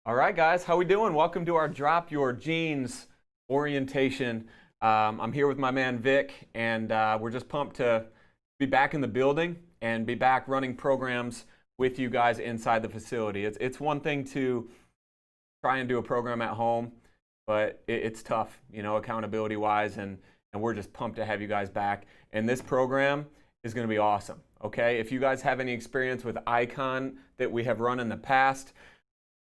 All right, guys, how we doing? Welcome to our Drop Your Jeans orientation. I'm here with my man Vic, and we're just pumped to be back in the building and be back running programs with you guys inside the facility. It's one thing to try and do a program at home, but it's tough, accountability-wise, and we're just pumped to have you guys back. And this program is going to be awesome, okay? If you guys have any experience with Icon that we have run in the past,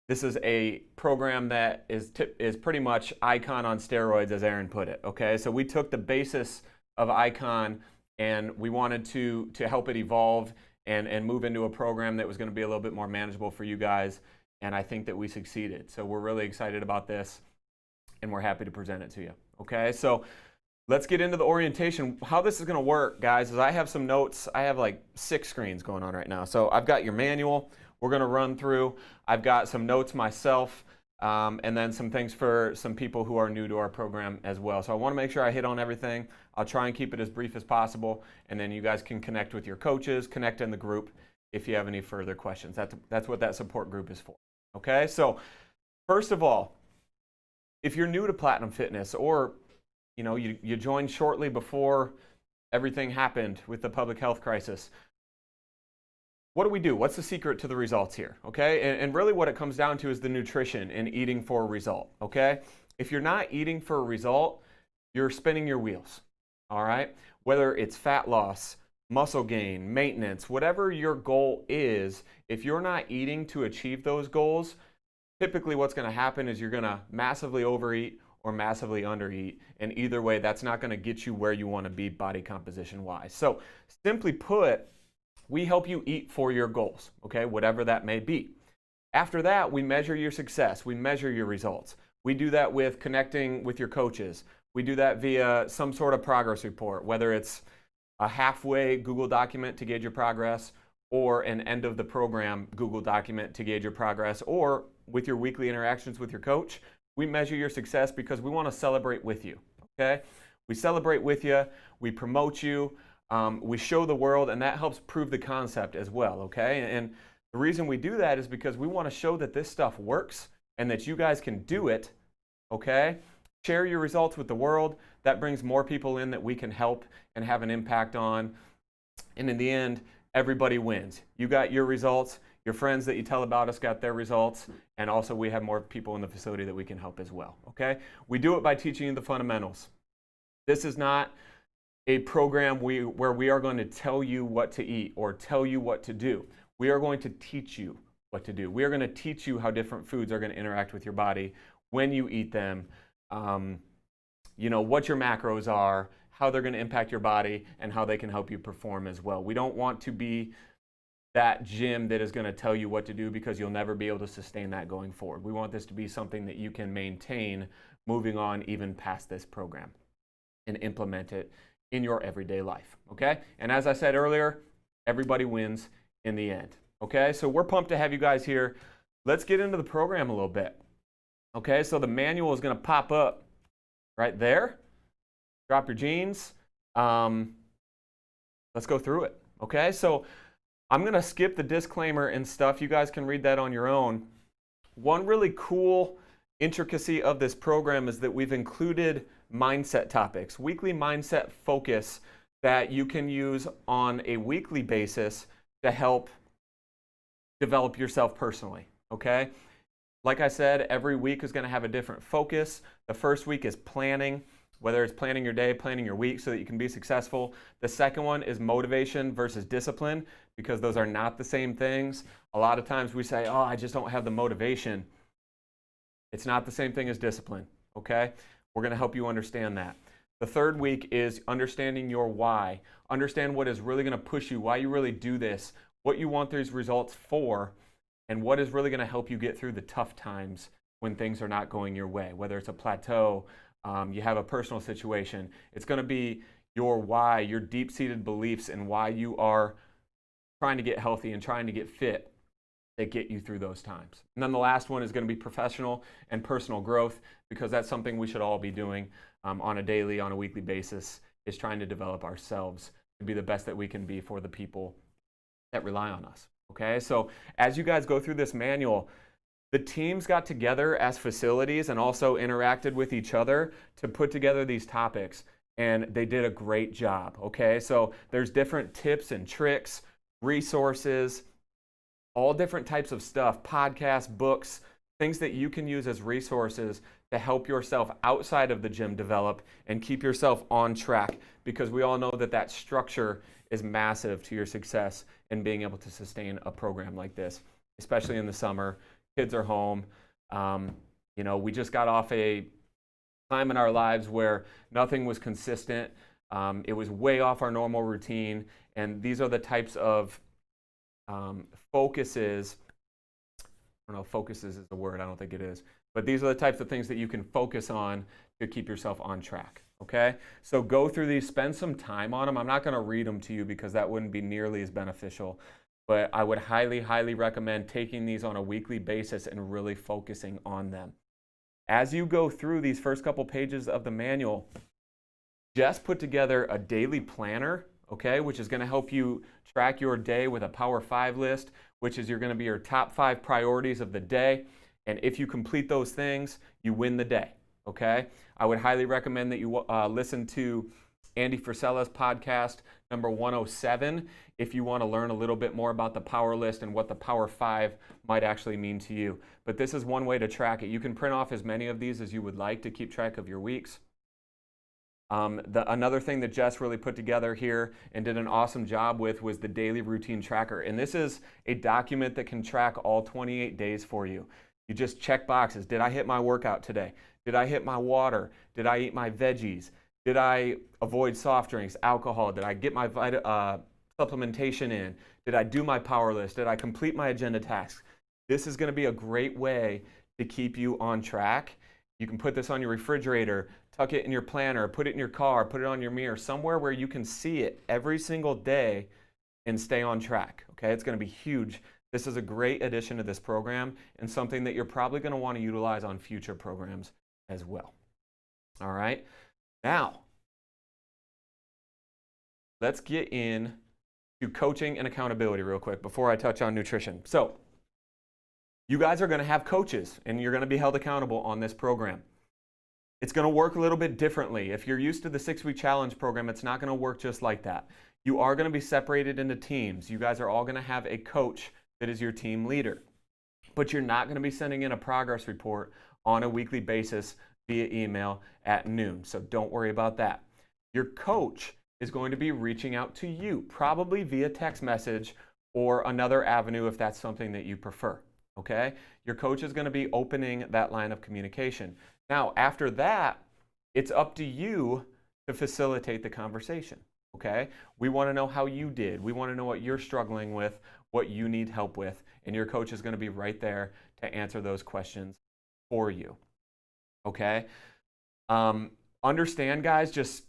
this is a program that is pretty much Icon on steroids, as Aaron put it, okay? So we took the basis of Icon and we wanted to help it evolve and move into a program that was going to be a little bit more manageable for you guys, and I think that we succeeded. So we're really excited about this, and we're happy to present it to you, okay? So let's get into the orientation. How this is going to work, guys, is I have some notes. I have like 6 screens going on right now. So I've got your manual we're going to run through. I've got some notes myself, and then some things for some people who are new to our program as well. So I want to make sure I hit on everything. I'll try and keep it as brief as possible, and then you guys can connect with your coaches, connect in the group if you have any further questions. That's what that support group is for. Okay, so first of all, if you're new to Platinum Fitness, or you joined shortly before everything happened with the public health crisis, what do we do? What's the secret to the results here? Okay, and really what it comes down to is the nutrition and eating for a result. Okay, if you're not eating for a result, you're spinning your wheels. All right, whether it's fat loss, muscle gain, maintenance, whatever your goal is, if you're not eating to achieve those goals, typically what's going to happen is you're going to massively overeat or massively undereat, and either way, that's not going to get you where you want to be body composition wise. So simply put, we help you eat for your goals, okay, whatever that may be. After that, we measure your success. We measure your results. We do that with connecting with your coaches. We do that via some sort of progress report, whether it's a halfway Google document to gauge your progress, or an end of the program Google document to gauge your progress, or with your weekly interactions with your coach. We measure your success because we want to celebrate with you, okay? We celebrate with you. We promote you. We show the world, and that helps prove the concept as well, okay? And the reason we do that is because we want to show that this stuff works and that you guys can do it, okay? Share your results with the world. That brings more people in that we can help and have an impact on. And in the end, everybody wins. You got your results. Your friends that you tell about us got their results. And also we have more people in the facility that we can help as well, okay? We do it by teaching you the fundamentals. This is not a program where we are going to tell you what to eat or tell you what to do. We are going to teach you what to do. We are going to teach you how different foods are going to interact with your body when you eat them, what your macros are, how they're going to impact your body, and how they can help you perform as well. We don't want to be that gym that is going to tell you what to do, because you'll never be able to sustain that going forward. We want this to be something that you can maintain moving on even past this program and implement it in your everyday life, okay? And as I said earlier, everybody wins in the end, okay? So we're pumped to have you guys here. Let's get into the program a little bit, okay? So the manual is going to pop up right there. Drop your jeans. Let's go through it, okay? So I'm going to skip the disclaimer and stuff. You guys can read that on your own. One really cool intricacy of this program is that we've included mindset topics, weekly mindset focus that you can use on a weekly basis to help develop yourself personally, okay? Like I said, every week is going to have a different focus. The first week is planning, whether it's planning your day, planning your week so that you can be successful. The second one is motivation versus discipline, because those are not the same things. A lot of times we say, oh, I just don't have the motivation. It's not the same thing as discipline, okay? We're going to help you understand that. The third week is understanding your why. Understand what is really going to push you, why you really do this, what you want these results for, and what is really going to help you get through the tough times when things are not going your way, whether it's a plateau, you have a personal situation. It's going to be your why, your deep-seated beliefs, and why you are trying to get healthy and trying to get fit that get you through those times. And then the last one is going to be professional and personal growth, because that's something we should all be doing on a daily, on a weekly basis, is trying to develop ourselves to be the best that we can be for the people that rely on us. Okay, so as you guys go through this manual, The teams got together as facilities and also interacted with each other to put together these topics, and they did a great job, okay? So there's different tips and tricks, resources, all different types of stuff, podcasts, books, things that you can use as resources to help yourself outside of the gym develop and keep yourself on track, because we all know that that structure is massive to your success in being able to sustain a program like this, especially in the summer. Kids are home. We just got off a time in our lives where nothing was consistent. It was way off our normal routine, and these are the types of focuses. I don't know if focuses is the word, I don't think it is. But these are the types of things that you can focus on to keep yourself on track, okay? So go through these, spend some time on them. I'm not gonna read them to you because that wouldn't be nearly as beneficial, but I would highly, highly recommend taking these on a weekly basis and really focusing on them. As you go through these first couple pages of the manual, just put together a daily planner, okay, which is gonna help you track your day with a Power 5 list, which is gonna be your top 5 priorities of the day. And if you complete those things, you win the day, okay? I would highly recommend that you listen to Andy Frisella's podcast, number 107, if you want to learn a little bit more about the Power List and what the Power 5 might actually mean to you. But this is one way to track it. You can print off as many of these as you would like to keep track of your weeks. Another thing that Jess really put together here and did an awesome job with was the daily routine tracker. And this is a document that can track all 28 days for you. You just check boxes. Did I hit my workout today? Did I hit my water? Did I eat my veggies? Did I avoid soft drinks, alcohol? Did I get my supplementation in? Did I do my Power List? Did I complete my agenda tasks? This is going to be a great way to keep you on track. You can put this on your refrigerator, tuck it in your planner, put it in your car, put it on your mirror, somewhere where you can see it every single day and stay on track, okay? It's going to be huge. This is a great addition to this program and something that you're probably going to want to utilize on future programs as well. All right? Now, let's get in to coaching and accountability real quick before I touch on nutrition. So, you guys are going to have coaches and you're going to be held accountable on this program. It's going to work a little bit differently. If you're used to the 6-week challenge program, it's not going to work just like that. You are going to be separated into teams. You guys are all going to have a coach that is your team leader. But you're not going to be sending in a progress report on a weekly basis via email at noon. So don't worry about that. Your coach is going to be reaching out to you, probably via text message or another avenue if that's something that you prefer. Okay? Your coach is going to be opening that line of communication. Now, after that, it's up to you to facilitate the conversation. Okay? We want to know how you did. We want to know what you're struggling with, what you need help with, and your coach is going to be right there to answer those questions for you. Okay? Understand, guys, just,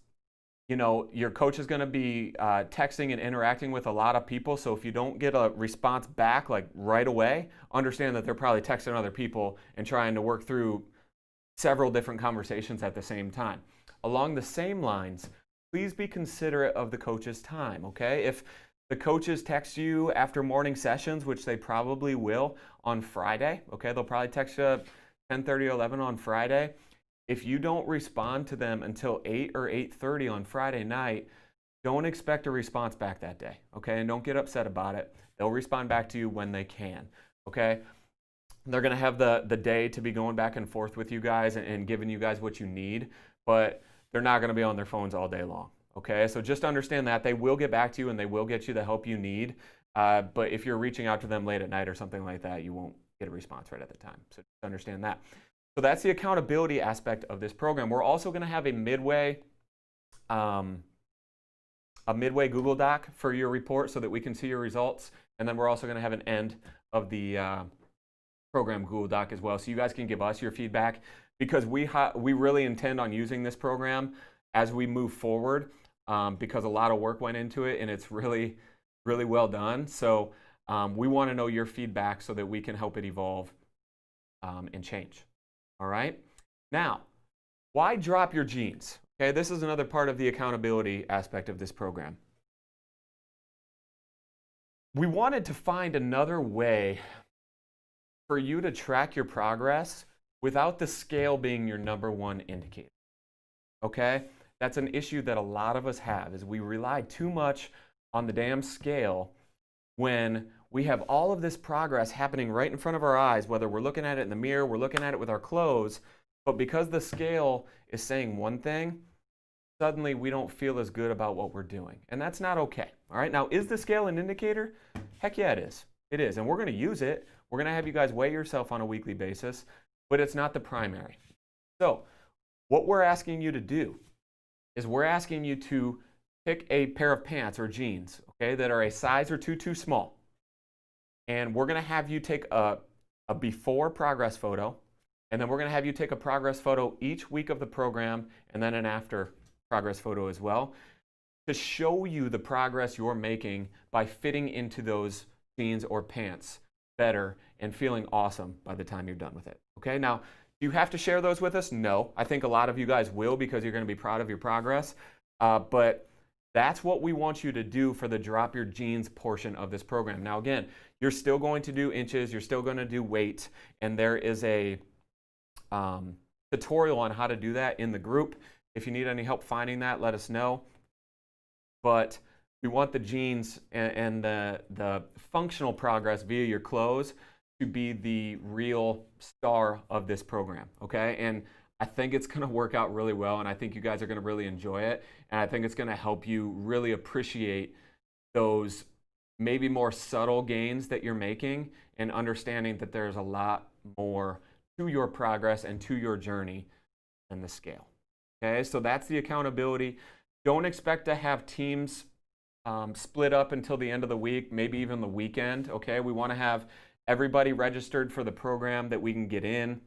your coach is going to be texting and interacting with a lot of people. So if you don't get a response back like right away, understand that they're probably texting other people and trying to work through several different conversations at the same time. Along the same lines, please be considerate of the coach's time, okay? If the coaches text you after morning sessions, which they probably will on Friday, okay? They'll probably text you 10:30 or 11 on Friday. If you don't respond to them until 8 or 8:30 on Friday night, don't expect a response back that day, okay? And don't get upset about it. They'll respond back to you when they can, okay? They're going to have the day to be going back and forth with you guys and giving you guys what you need, but they're not going to be on their phones all day long, okay? So just understand that. They will get back to you and they will get you the help you need, but if you're reaching out to them late at night or something like that, you won't get a response right at the time. So just understand that. So that's the accountability aspect of this program. We're also going to have a midway Google Doc for your report so that we can see your results. And then we're also going to have an end of the program Google Doc as well, so you guys can give us your feedback, because we really intend on using this program as we move forward, because a lot of work went into it and it's really, really well done. So we want to know your feedback so that we can help it evolve and change. All right. Now, why drop your jeans? Okay, this is another part of the accountability aspect of this program. We wanted to find another way for you to track your progress without the scale being your number one indicator. Okay? That's an issue that a lot of us have, is we rely too much on the damn scale when we have all of this progress happening right in front of our eyes, whether we're looking at it in the mirror, we're looking at it with our clothes, but because the scale is saying one thing, suddenly we don't feel as good about what we're doing. And that's not okay. All right, now is the scale an indicator? Heck yeah, it is. It is, and we're going to use it. We're going to have you guys weigh yourself on a weekly basis, but it's not the primary. So what we're asking you to do is we're asking you to pick a pair of pants or jeans, okay, that are a size or two too small. And we're going to have you take a before progress photo, and then we're going to have you take a progress photo each week of the program, and then an after progress photo as well, to show you the progress you're making by fitting into those jeans or pants better and feeling awesome by the time you're done with it. Okay, now, do you have to share those with us? No. I think a lot of you guys will, because you're going to be proud of your progress. But that's what we want you to do for the Drop Your Jeans portion of this program. Now, again, you're still going to do inches, you're still going to do weight, and there is a tutorial on how to do that in the group. If you need any help finding that, let us know. But we want the jeans and the functional progress via your clothes to be the real star of this program, okay? And I think it's going to work out really well, and I think you guys are going to really enjoy it, and I think it's going to help you really appreciate those maybe more subtle gains that you're making, and understanding that there's a lot more to your progress and to your journey than the scale. Okay, so that's the accountability. Don't expect to have teams split up until the end of the week, maybe even the weekend. Okay, we want to have everybody registered for the program that we can get in,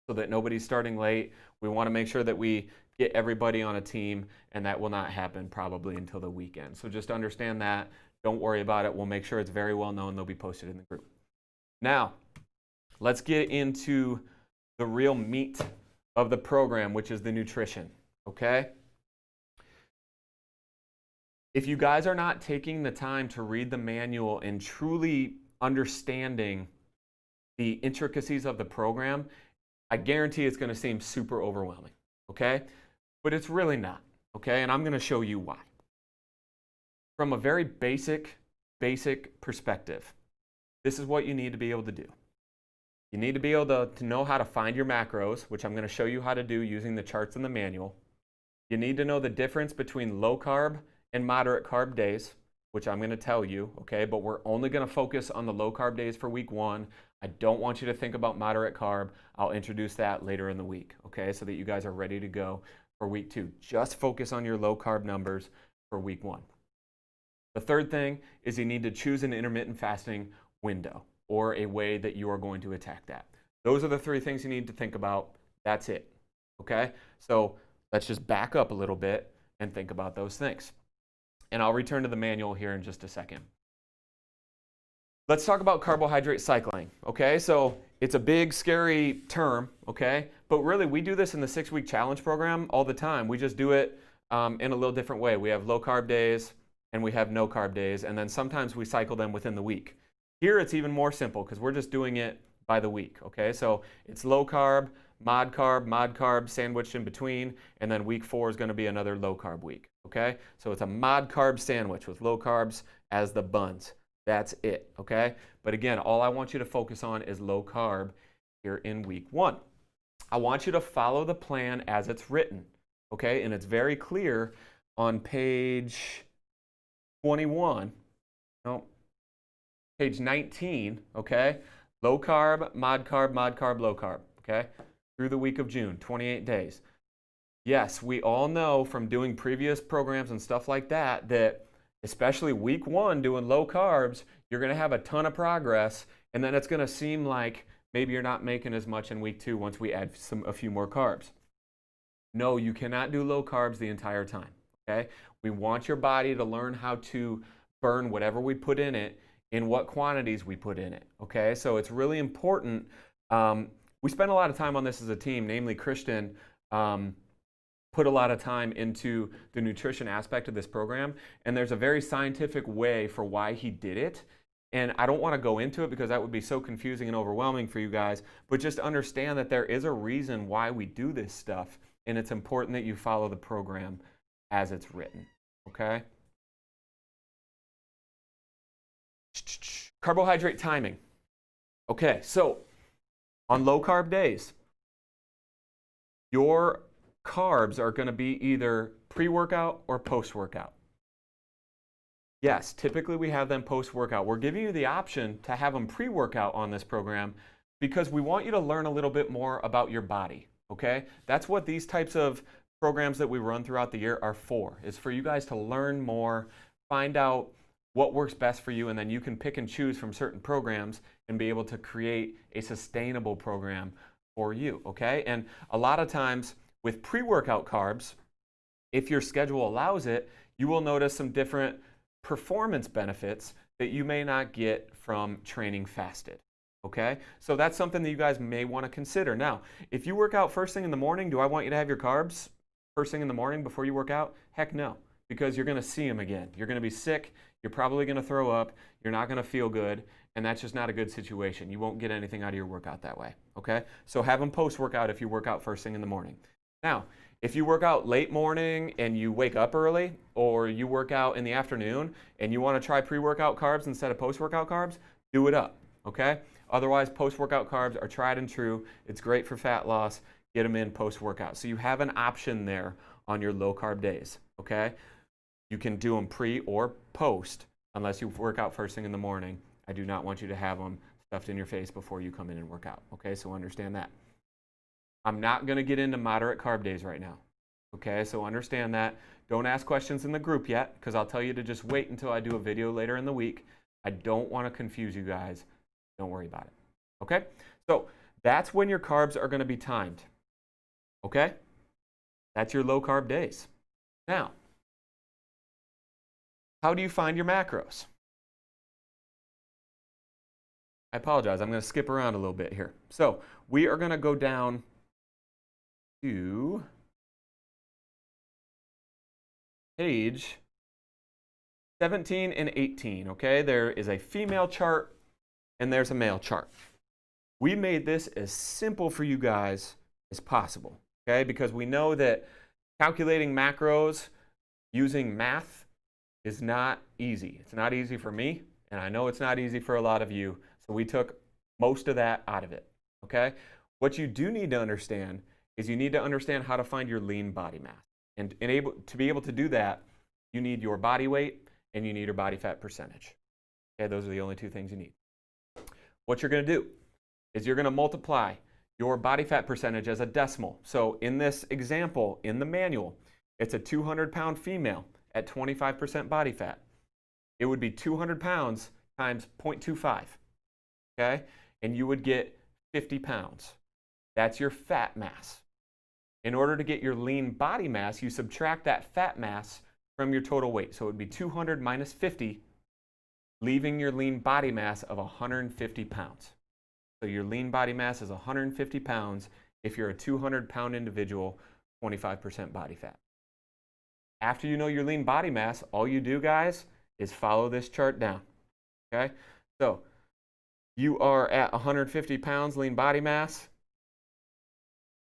so that nobody's starting late. We want to make sure that we get everybody on a team, and that will not happen probably until the weekend. So just understand that. Don't worry about it. We'll make sure it's very well known. They'll be posted in the group. Now, let's get into the real meat of the program, which is the nutrition, okay? If you guys are not taking the time to read the manual and truly understanding the intricacies of the program, I guarantee it's going to seem super overwhelming, okay? But it's really not, okay? And I'm going to show you why. From a very basic perspective, this is what you need to be able to do. You need to be able to know how to find your macros, which I'm going to show you how to do using the charts in the manual. You need to know the difference between low carb and moderate carb days, which I'm going to tell you, okay? But we're only going to focus on the low carb days for week 1. I don't want you to think about moderate carb. I'll introduce that later in the week, okay? So that you guys are ready to go for week 2. Just focus on your low carb numbers for week 1. The third thing is you need to choose an intermittent fasting window, or a way that you are going to attack that. Those are the 3 things you need to think about. That's it, okay? So let's just back up a little bit and think about those things. And I'll return to the manual here in just a second. Let's talk about carbohydrate cycling, okay? So it's a big, scary term, okay? But really, we do this in the 6-week challenge program all the time. We just do it in a little different way. We have low carb days, and we have no carb days, and then sometimes we cycle them within the week. Here it's even more simple, because we're just doing it by the week, okay? So it's low carb, mod carb, sandwiched in between, and then week 4 is going to be another low carb week, okay? So it's a mod carb sandwich with low carbs as the buns. That's it, okay? But again, all I want you to focus on is low carb here in week 1. I want you to follow the plan as it's written, okay? And it's very clear on page 21, no, page 19, okay? Low carb, mod carb, low carb, okay? Through the week of June, 28 days. Yes, we all know from doing previous programs and stuff like that, that especially week 1 doing low carbs, you're going to have a ton of progress, and then it's going to seem like maybe you're not making as much in week 2 once we add a few more carbs. No, you cannot do low carbs the entire time, okay? We want your body to learn how to burn whatever we put in it, in what quantities we put in it, okay? So it's really important. We spend a lot of time on this as a team, namely Christian put a lot of time into the nutrition aspect of this program, and there's a very scientific way for why he did it, And I don't want to go into it because that would be so confusing and overwhelming for you guys, but just understand that there is a reason why we do this stuff, and it's important that you follow the program as it's written, okay? Carbohydrate timing. Okay, so on low carb days, your carbs are going to be either pre-workout or post-workout. Yes, typically we have them post-workout. We're giving you the option to have them pre-workout on this program because we want you to learn a little bit more about your body, okay? That's what these types of programs that we run throughout the year are for, is for you guys to learn more, find out what works best for you, and then you can pick and choose from certain programs and be able to create a sustainable program for you, okay? And a lot of times with pre-workout carbs, if your schedule allows it, you will notice some different performance benefits that you may not get from training fasted, okay? So that's something that you guys may want to consider. Now, if you work out first thing in the morning, do I want you to have your carbs first thing in the morning before you work out? Heck no, because you're going to see them again. You're going to be sick, you're probably going to throw up, you're not going to feel good, and that's just not a good situation. You won't get anything out of your workout that way, okay? So have them post-workout if you work out first thing in the morning. Now, if you work out late morning and you wake up early, or you work out in the afternoon and you want to try pre-workout carbs instead of post-workout carbs, do it up, okay? Otherwise, post-workout carbs are tried and true. It's great for fat loss. Get them in post-workout. So you have an option there on your low-carb days, okay? You can do them pre or post unless you work out first thing in the morning. I do not want you to have them stuffed in your face before you come in and work out, okay? So understand that. I'm not going to get into moderate carb days right now, okay? So understand that. Don't ask questions in the group yet because I'll tell you to just wait until I do a video later in the week. I don't want to confuse you guys. Don't worry about it, okay? So that's when your carbs are going to be timed, okay? That's your low carb days. Now, how do you find your macros? I apologize. I'm going to skip around a little bit here. So we are going to go down to page 17 and 18, okay? There is a female chart and there's a male chart. We made this as simple for you guys as possible, okay? Because we know that calculating macros using math is not easy. It's not easy for me, and I know it's not easy for a lot of you, so we took most of that out of it, okay? What you do need to understand is you need to understand how to find your lean body mass. And to be able to do that, you need your body weight and you need your body fat percentage. Okay, those are the only two things you need. What you're going to do is you're going to multiply your body fat percentage as a decimal. So in this example, in the manual, it's a 200-pound female at 25% body fat. It would be 200 pounds times 0.25, okay? And you would get 50 pounds. That's your fat mass. In order to get your lean body mass, you subtract that fat mass from your total weight. So it would be 200 minus 50, leaving your lean body mass of 150 pounds. So your lean body mass is 150 pounds if you're a 200-pound individual, 25% body fat. After you know your lean body mass, all you do, guys, is follow this chart down, okay? So you are at 150 pounds lean body mass.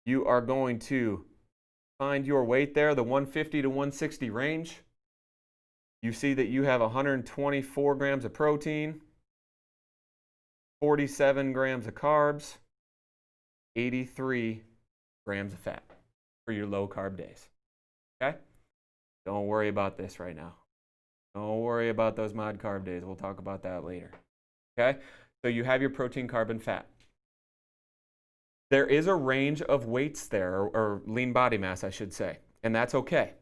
You are going to find your weight there, the 150 to 160 range. You see that you have 124 grams of protein, 47 grams of carbs, 83 grams of fat for your low carb days, okay? Don't worry about this right now. Don't worry about those mod carb days. We'll talk about that later, okay? So you have your protein, carb, and fat. There is a range of weights there, or lean body mass, I should say, and that's okay.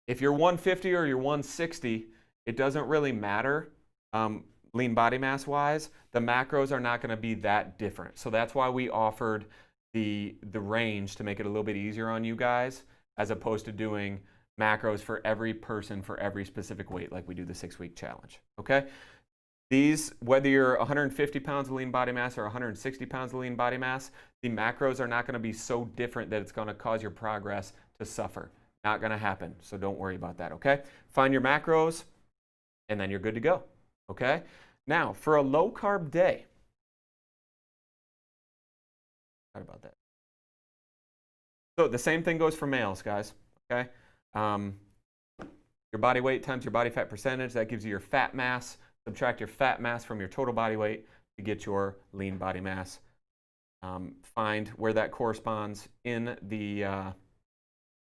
If you're 150 or you're 160, it doesn't really matter lean body mass wise. The macros are not going to be that different. So that's why we offered the range to make it a little bit easier on you guys, as opposed to doing macros for every person for every specific weight like we do the 6-week challenge, okay? These, whether you're 150 pounds of lean body mass or 160 pounds of lean body mass, the macros are not going to be so different that it's going to cause your progress to suffer. Not going to happen, so don't worry about that, okay? Find your macros, and then you're good to go, okay? Now, for a low carb day, sorry about that. So the same thing goes for males, guys, okay? Your body weight times your body fat percentage, that gives you your fat mass. Subtract your fat mass from your total body weight to get your lean body mass. Find where that corresponds in the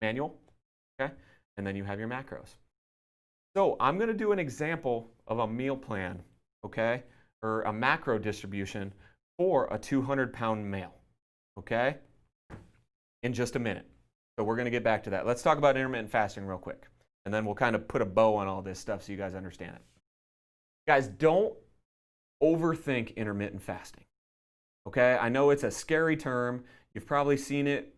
manual, okay? And then you have your macros. So I'm going to do an example of a meal plan, okay, or a macro distribution for a 200-pound male, okay, in just a minute. So we're going to get back to that. Let's talk about intermittent fasting real quick, and then we'll kind of put a bow on all this stuff so you guys understand it. Guys, don't overthink intermittent fasting, okay? I know it's a scary term. You've probably seen it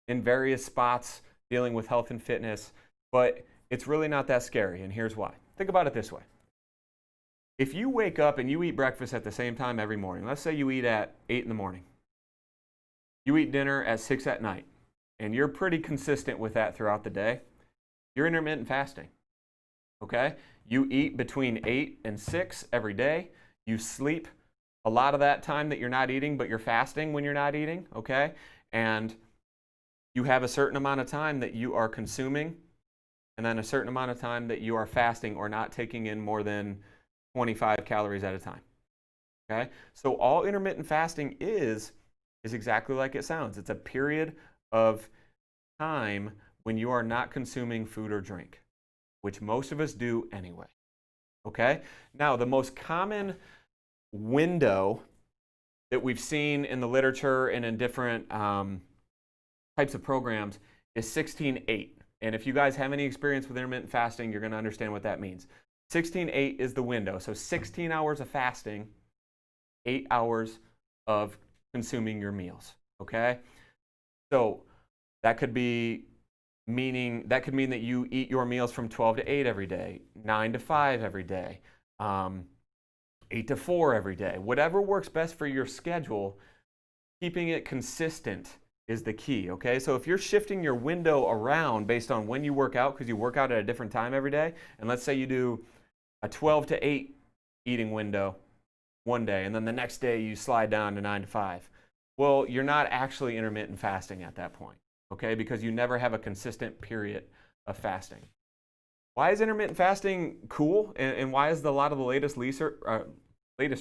in various spots dealing with health and fitness, but it's really not that scary, and here's why. Think about it this way. If you wake up and you eat breakfast at the same time every morning, let's say you eat at 8 in the morning, you eat dinner at 6 at night, and you're pretty consistent with that throughout the day, you're intermittent fasting, okay? You eat between 8 and 6 every day. You sleep a lot of that time that you're not eating, but you're fasting when you're not eating, okay? And you have a certain amount of time that you are consuming, and then a certain amount of time that you are fasting or not taking in more than 25 calories at a time, okay? So all intermittent fasting is exactly like it sounds. It's a period of time when you are not consuming food or drink, which most of us do anyway, okay? Now, the most common window that we've seen in the literature and in different types of programs is 16-8. And if you guys have any experience with intermittent fasting, you're going to understand what that means. 16-8 is the window. So 16 hours of fasting, 8 hours of consuming your meals, okay? So that could mean that you eat your meals from 12 to 8 every day, 9 to 5 every day, 8 to 4 every day. Whatever works best for your schedule, keeping it consistent is the key, okay? So if you're shifting your window around based on when you work out, because you work out at a different time every day, and let's say you do a 12 to 8 eating window one day, and then the next day you slide down to 9 to 5. Well, you're not actually intermittent fasting at that point, okay? Because you never have a consistent period of fasting. Why is intermittent fasting cool, and why is a lot of the latest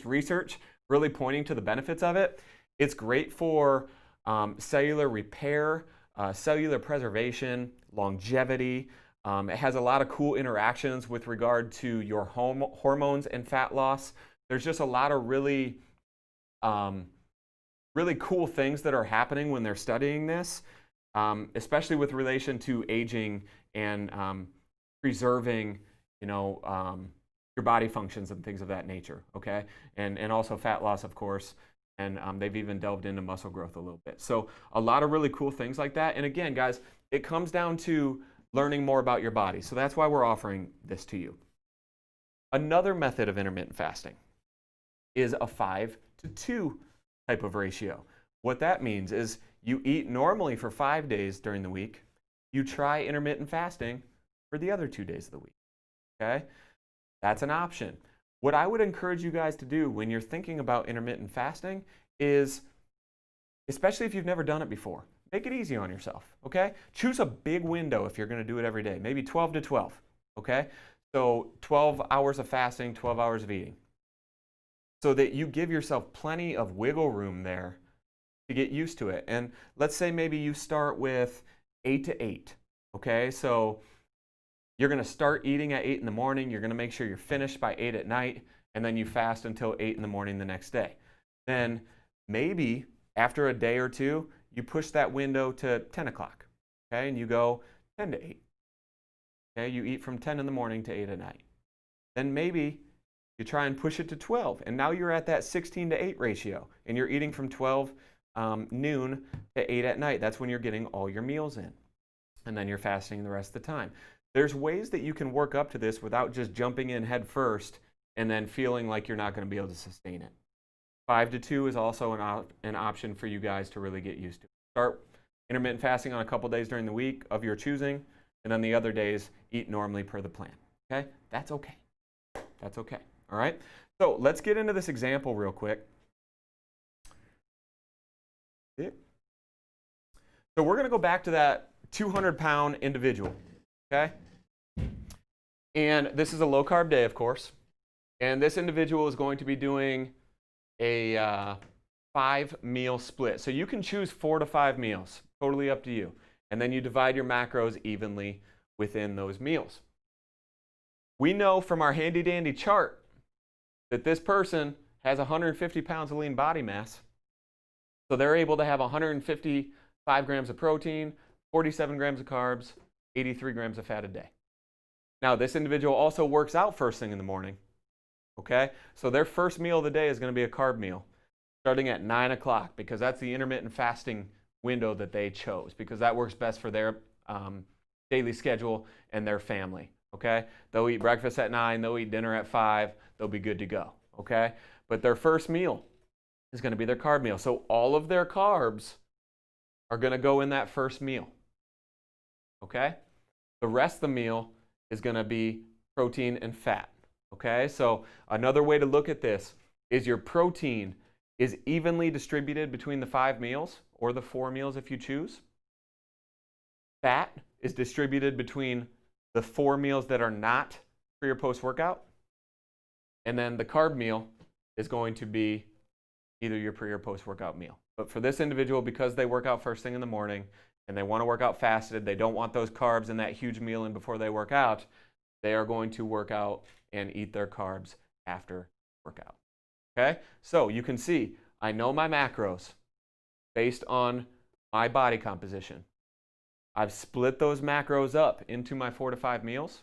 research really pointing to the benefits of it? It's great for cellular repair, cellular preservation, longevity. It has a lot of cool interactions with regard to your hormones and fat loss. There's just a lot of really cool things that are happening when they're studying this, especially with relation to aging and preserving, your body functions and things of that nature, okay? And also fat loss, of course. And they've even delved into muscle growth a little bit. So a lot of really cool things like that. And again, guys, it comes down to learning more about your body. So that's why we're offering this to you. Another method of intermittent fasting is a 5-to-2 type of ratio. What that means is you eat normally for 5 days during the week. You try intermittent fasting for the other 2 days of the week, okay? That's an option. What I would encourage you guys to do when you're thinking about intermittent fasting is, especially if you've never done it before, make it easy on yourself, okay? Choose a big window if you're going to do it every day, maybe 12 to 12, okay? So 12 hours of fasting, 12 hours of eating, so that you give yourself plenty of wiggle room there to get used to it. And let's say maybe you start with 8 to 8, okay? So you're going to start eating at 8 in the morning. You're going to make sure you're finished by 8 at night, and then you fast until 8 in the morning the next day. Then maybe after a day or two, you push that window to 10 o'clock, okay? And you go 10 to 8, okay? You eat from 10 in the morning to 8 at night. Then maybe you try and push it to 12, and now you're at that 16-to-8 ratio, and you're eating from 12 noon to 8 at night. That's when you're getting all your meals in, and then you're fasting the rest of the time. There's ways that you can work up to this without just jumping in head first and then feeling like you're not going to be able to sustain it. 5-to-2 is also an option for you guys to really get used to. Start intermittent fasting on a couple days during the week of your choosing, and then the other days eat normally per the plan. Okay? That's okay. That's okay. All right? So let's get into this example real quick. So we're going to go back to that 200-pound individual, okay? And this is a low-carb day, of course. And this individual is going to be doing a 5-meal split. So you can choose 4 to 5 meals, totally up to you. And then you divide your macros evenly within those meals. We know from our handy-dandy chart that this person has 150 pounds of lean body mass. So they're able to have 155 grams of protein, 47 grams of carbs, 83 grams of fat a day. Now, this individual also works out first thing in the morning. Okay? So their first meal of the day is going to be a carb meal starting at 9 o'clock because that's the intermittent fasting window that they chose because that works best for their daily schedule and their family. Okay? They'll eat breakfast at 9, they'll eat dinner at 5, they'll be good to go. Okay? But their first meal is going to be their carb meal. So all of their carbs are going to go in that first meal. Okay? The rest of the meal is going to be protein and fat. Okay? So another way to look at this is your protein is evenly distributed between the 5 meals or the 4 meals if you choose. Fat is distributed between the 4 meals that are not pre or post workout. And then the carb meal is going to be either your pre or post workout meal. But for this individual, because they work out first thing in the morning and they want to work out fasted, they don't want those carbs in that huge meal in before they work out, they are going to work out and eat their carbs after workout. Okay? So you can see, I know my macros based on my body composition. I've split those macros up into my 4 to 5 meals,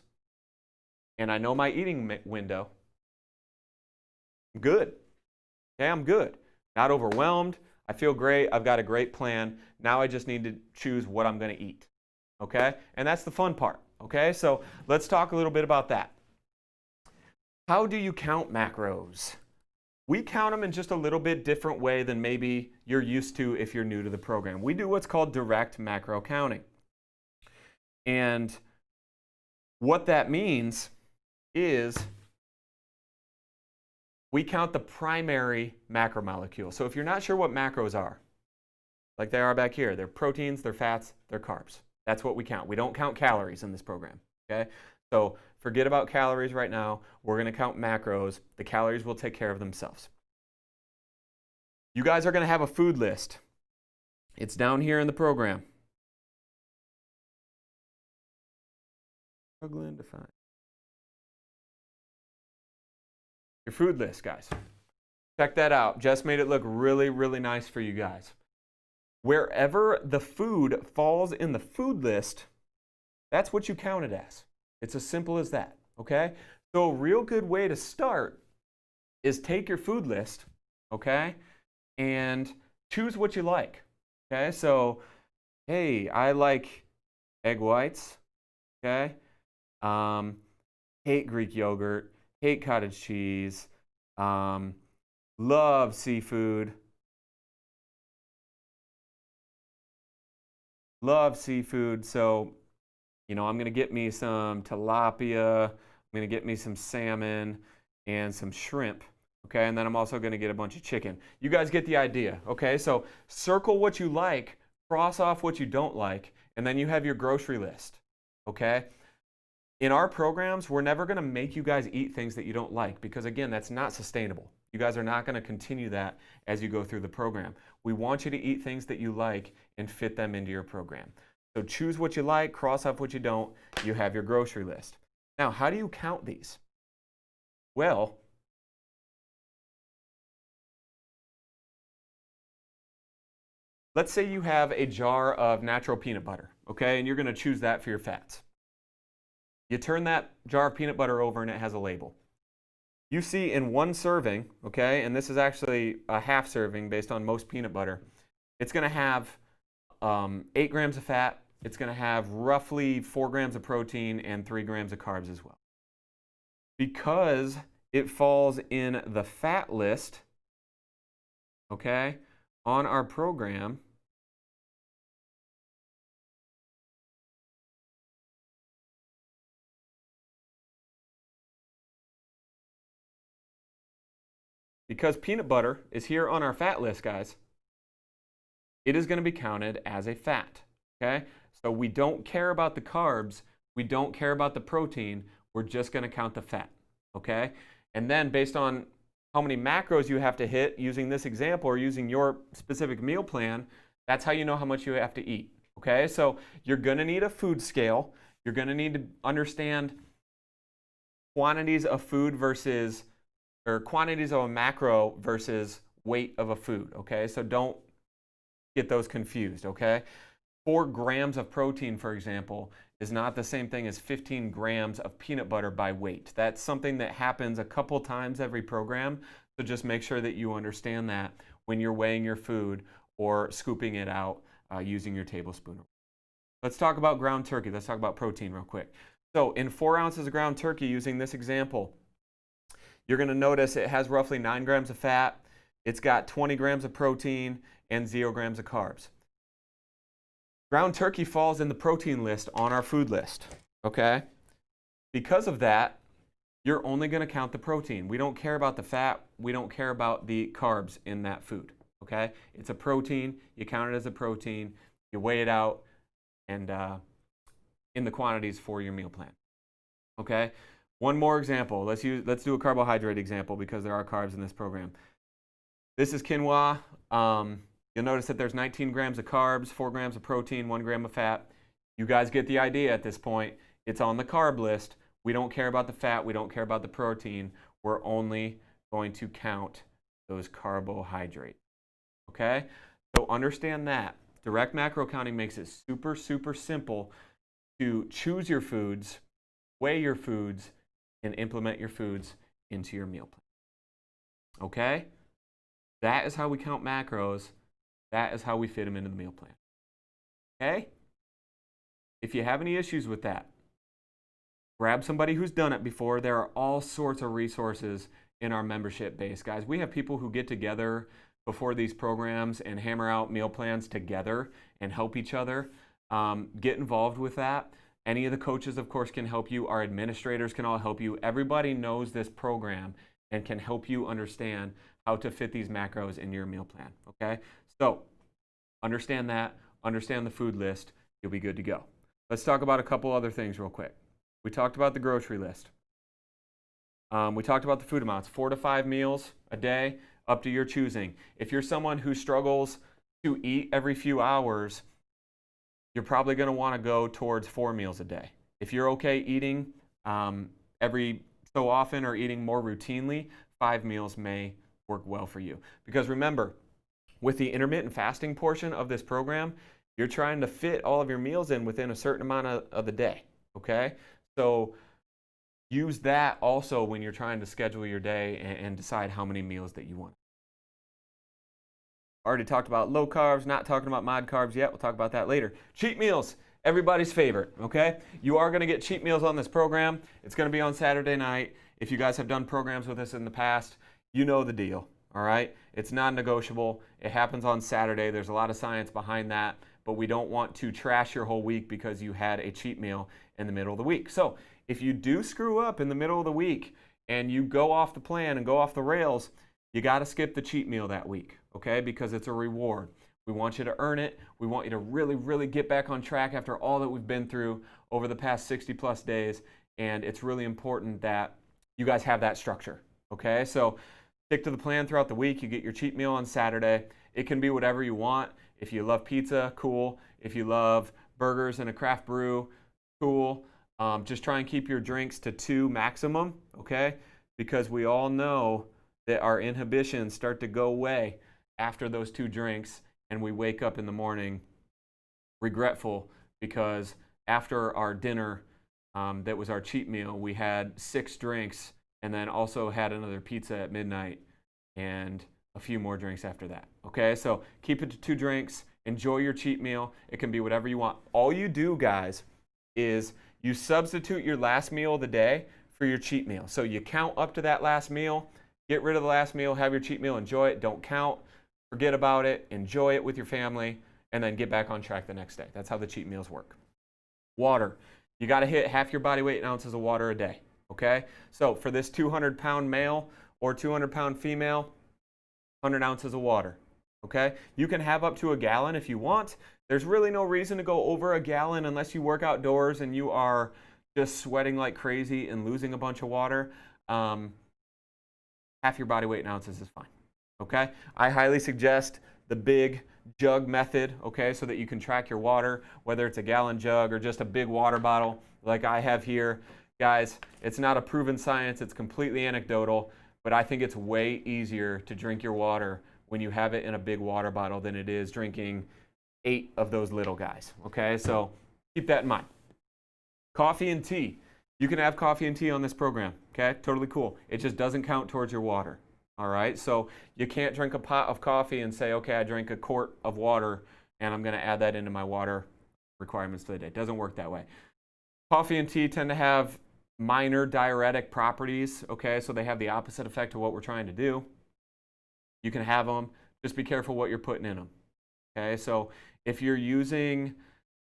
and I know my eating window. I'm good. Okay, I'm good. Not overwhelmed. I feel great. I've got a great plan. Now I just need to choose what I'm going to eat. Okay? And that's the fun part. Okay? So let's talk a little bit about that. How do you count macros? We count them in just a little bit different way than maybe you're used to if you're new to the program. We do what's called direct macro counting. And what that means is we count the primary macromolecule. So if you're not sure what macros are, like they are back here, they're proteins, they're fats, they're carbs. That's what we count. We don't count calories in this program. Okay? So forget about calories right now. We're going to count macros. The calories will take care of themselves. You guys are going to have a food list. It's down here in the program. Struggling to find your food list, guys. Check that out. Jess made it look really, really nice for you guys. Wherever the food falls in the food list, that's what you count it as. It's as simple as that, okay? So a real good way to start is take your food list, okay, and choose what you like, okay? So, hey, I like egg whites, okay? Hate Greek yogurt, hate cottage cheese, love seafood, so you know, I'm going to get me some tilapia, I'm going to get me some salmon and some shrimp, okay? And then I'm also going to get a bunch of chicken. You guys get the idea, okay? So circle what you like, cross off what you don't like, and then you have your grocery list, okay? In our programs, we're never going to make you guys eat things that you don't like because, again, that's not sustainable. You guys are not going to continue that as you go through the program. We want you to eat things that you like and fit them into your program. So choose what you like, cross off what you don't. You have your grocery list. Now, how do you count these? Well, let's say you have a jar of natural peanut butter, okay, and you're going to choose that for your fats. You turn that jar of peanut butter over and it has a label. You see in one serving, okay, and this is actually a half serving based on most peanut butter, it's going to have 8 grams of fat, it's going to have roughly 4 grams of protein and 3 grams of carbs as well. Because it falls in the fat list, okay, on our program, because peanut butter is here on our fat list, guys, it is going to be counted as a fat, okay? So we don't care about the carbs, we don't care about the protein, we're just going to count the fat, okay? And then based on how many macros you have to hit using this example or using your specific meal plan, that's how you know how much you have to eat, okay? So you're going to need a food scale. You're going to need to understand quantities of food versus, or quantities of a macro versus weight of a food, okay? So don't get those confused, okay? 4 grams of protein, for example, is not the same thing as 15 grams of peanut butter by weight. That's something that happens a couple times every program, so just make sure that you understand that when you're weighing your food or scooping it out using your tablespoon. Let's talk about ground turkey. Let's talk about protein real quick. So in 4 ounces of ground turkey, using this example, you're going to notice it has roughly 9 grams of fat, it's got 20 grams of protein, and 0 grams of carbs. Ground turkey falls in the protein list on our food list, okay? Because of that, you're only going to count the protein. We don't care about the fat. We don't care about the carbs in that food, okay? It's a protein. You count it as a protein. You weigh it out and in the quantities for your meal plan, okay? One more example. Let's do a carbohydrate example because there are carbs in this program. This is quinoa. You'll notice that there's 19 grams of carbs, 4 grams of protein, 1 gram of fat. You guys get the idea at this point. It's on the carb list. We don't care about the fat. We don't care about the protein. We're only going to count those carbohydrates. Okay? So understand that. Direct macro counting makes it super, super simple to choose your foods, weigh your foods, and implement your foods into your meal plan. Okay? That is how we count macros. That is how we fit them into the meal plan. Okay? If you have any issues with that, grab somebody who's done it before. There are all sorts of resources in our membership base, guys. We have people who get together before these programs and hammer out meal plans together and help each other. Get involved with that. Any of the coaches, of course, can help you. Our administrators can all help you. Everybody knows this program and can help you understand how to fit these macros in your meal plan, okay? So understand that, understand the food list, you'll be good to go. Let's talk about a couple other things real quick. We talked about the grocery list. We talked about the food amounts, 4 to 5 meals a day, up to your choosing. If you're someone who struggles to eat every few hours, you're probably going to want to go towards 4 meals a day. If you're okay eating every so often or eating more routinely, 5 meals may work well for you. Because remember, with the intermittent fasting portion of this program, you're trying to fit all of your meals in within a certain amount of the day, okay? So use that also when you're trying to schedule your day and decide how many meals that you want. Already talked about low carbs, not talking about mod carbs yet. We'll talk about that later. Cheat meals, everybody's favorite, okay? You are going to get cheat meals on this program. It's going to be on Saturday night. If you guys have done programs with us in the past, you know the deal, all right? It's non-negotiable. It happens on Saturday. There's a lot of science behind that, but we don't want to trash your whole week because you had a cheat meal in the middle of the week. So if you do screw up in the middle of the week and you go off the plan and go off the rails, you got to skip the cheat meal that week, okay? Because it's a reward. We want you to earn it. We want you to really, really get back on track after all that we've been through over the past 60 plus days. And it's really important that you guys have that structure, okay? So stick to the plan throughout the week. You get your cheat meal on Saturday. It can be whatever you want. If you love pizza, cool. If you love burgers and a craft brew, cool. Just try and keep your drinks to 2 maximum, okay? Because we all know that our inhibitions start to go away after those 2 drinks, and we wake up in the morning regretful because after our dinner, that was our cheat meal, we had 6 drinks and then also had another pizza at midnight and a few more drinks after that, okay? So keep it to 2 drinks. Enjoy your cheat meal. It can be whatever you want. All you do, guys, is you substitute your last meal of the day for your cheat meal. So you count up to that last meal, get rid of the last meal, have your cheat meal, enjoy it, don't count, forget about it, enjoy it with your family, and then get back on track the next day. That's how the cheat meals work. Water. You got to hit half your body weight in ounces of water a day, okay? So for this 200-pound male, or 200-pound female, 100 ounces of water. Okay? You can have up to a gallon if you want. There's really no reason to go over a gallon unless you work outdoors and you are just sweating like crazy and losing a bunch of water. Half your body weight in ounces is fine. Okay? I highly suggest the big jug method, okay, so that you can track your water, whether it's a gallon jug or just a big water bottle like I have here. Guys, it's not a proven science, it's completely anecdotal, but I think it's way easier to drink your water when you have it in a big water bottle than it is drinking 8 of those little guys, okay? So keep that in mind. Coffee and tea. You can have coffee and tea on this program, okay? Totally cool. It just doesn't count towards your water. All right, so you can't drink a pot of coffee and say, okay, I drank a quart of water and I'm going to add that into my water requirements for the day. It doesn't work that way. Coffee and tea tend to have minor diuretic properties, okay, so they have the opposite effect of what we're trying to do. You can have them, just be careful what you're putting in them, okay? So if you're using